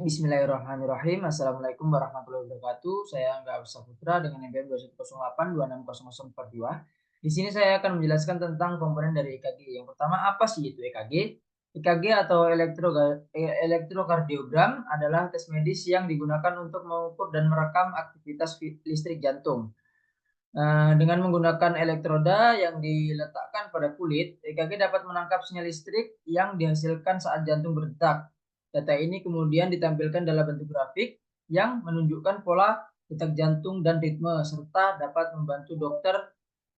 Bismillahirrahmanirrahim. Assalamualaikum warahmatullahi wabarakatuh. Saya Angga Saputra dengan NPM 2108260042. Di sini saya akan menjelaskan tentang komponen dari EKG. Yang pertama, apa sih itu EKG? EKG atau elektrokardiogram adalah tes medis yang digunakan untuk mengukur dan merekam aktivitas listrik jantung. Dengan menggunakan elektroda yang diletakkan pada kulit, EKG dapat menangkap sinyal listrik yang dihasilkan saat jantung berdetak. Data ini kemudian ditampilkan dalam bentuk grafik yang menunjukkan pola detak jantung dan ritme, serta dapat membantu dokter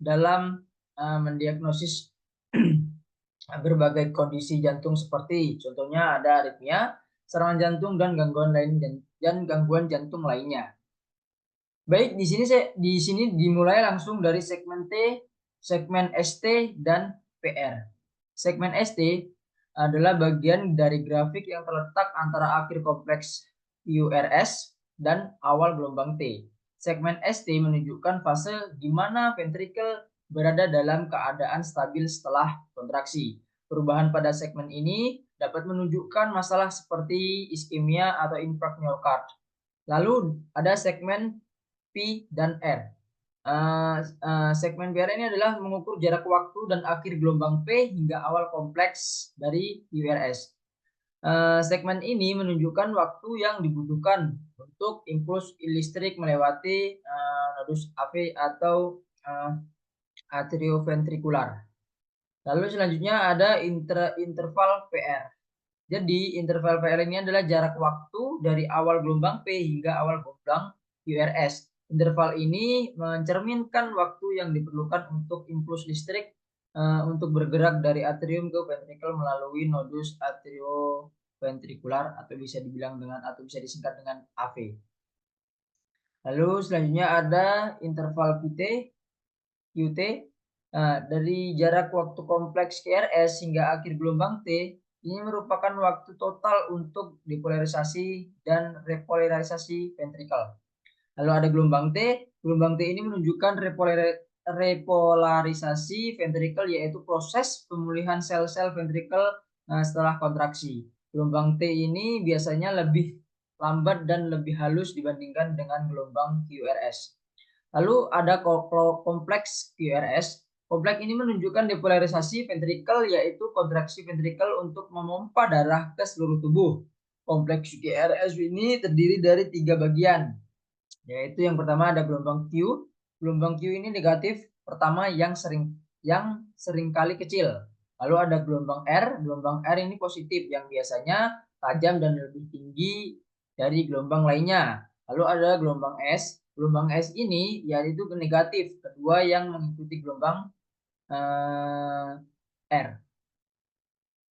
dalam mendiagnosis berbagai kondisi jantung seperti contohnya ada aritmia, serangan jantung dan gangguan jantung lainnya. Baik, di sini dimulai langsung dari segmen T, segmen ST dan PR. Segmen ST adalah bagian dari grafik yang terletak antara akhir kompleks URS dan awal gelombang T. Segmen ST menunjukkan fase di mana ventrikel berada dalam keadaan stabil setelah kontraksi. Perubahan pada segmen ini dapat menunjukkan masalah seperti iskemia atau infark miokard. Lalu ada segmen P dan R. Segmen PR ini adalah mengukur jarak waktu dan akhir gelombang P hingga awal kompleks dari URS. Segmen ini menunjukkan waktu yang dibutuhkan untuk impuls listrik melewati nodus AV atau atrioventrikular. Lalu selanjutnya ada interval PR. Jadi interval PR ini adalah jarak waktu dari awal gelombang P hingga awal gelombang URS. Interval ini mencerminkan waktu yang diperlukan untuk impuls listrik untuk bergerak dari atrium ke ventrikel melalui nodus atrioventrikular atau bisa disingkat dengan AV. Lalu selanjutnya ada interval QT. Dari jarak waktu kompleks QRS hingga akhir gelombang T, ini merupakan waktu total untuk depolarisasi dan repolarisasi ventrikel. Lalu ada gelombang T. Gelombang T ini menunjukkan repolarisasi ventrikel, yaitu proses pemulihan sel-sel ventrikel setelah kontraksi. Gelombang T ini biasanya lebih lambat dan lebih halus dibandingkan dengan gelombang QRS. Lalu ada kompleks QRS. Kompleks ini menunjukkan depolarisasi ventrikel, yaitu kontraksi ventrikel untuk memompa darah ke seluruh tubuh. Kompleks QRS ini terdiri dari 3 bagian, yaitu yang pertama ada gelombang Q. Gelombang Q ini negatif pertama yang seringkali kecil. Lalu ada gelombang R. Gelombang R ini positif yang biasanya tajam dan lebih tinggi dari gelombang lainnya. Lalu ada gelombang S. Gelombang S ini yaitu negatif kedua yang mengikuti gelombang R.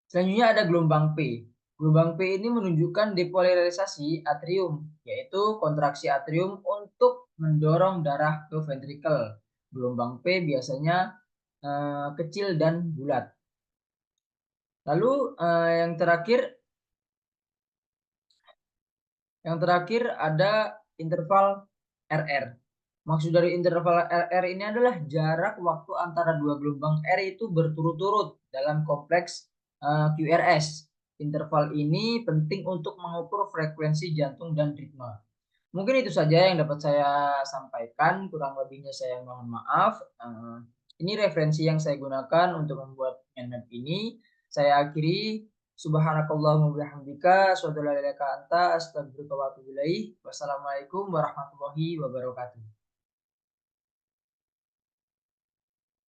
Selanjutnya ada gelombang P. Gelombang P ini menunjukkan depolarisasi atrium, yaitu kontraksi atrium untuk mendorong darah ke ventrikel. Gelombang P biasanya kecil dan bulat. Lalu yang terakhir ada interval RR. Maksud dari interval RR ini adalah jarak waktu antara dua gelombang R itu berturut-turut dalam kompleks QRS. Interval ini penting untuk mengukur frekuensi jantung dan ritme. Mungkin itu saja yang dapat saya sampaikan, kurang lebihnya saya mohon maaf. Ini referensi yang saya gunakan untuk membuat handmap ini. Saya akhiri. Subhanakallahumma wabihamdika, asyhadu an la ilaha illa anta, astaghfiruka wa atubu ilaik. Wassalamualaikum warahmatullahi wabarakatuh.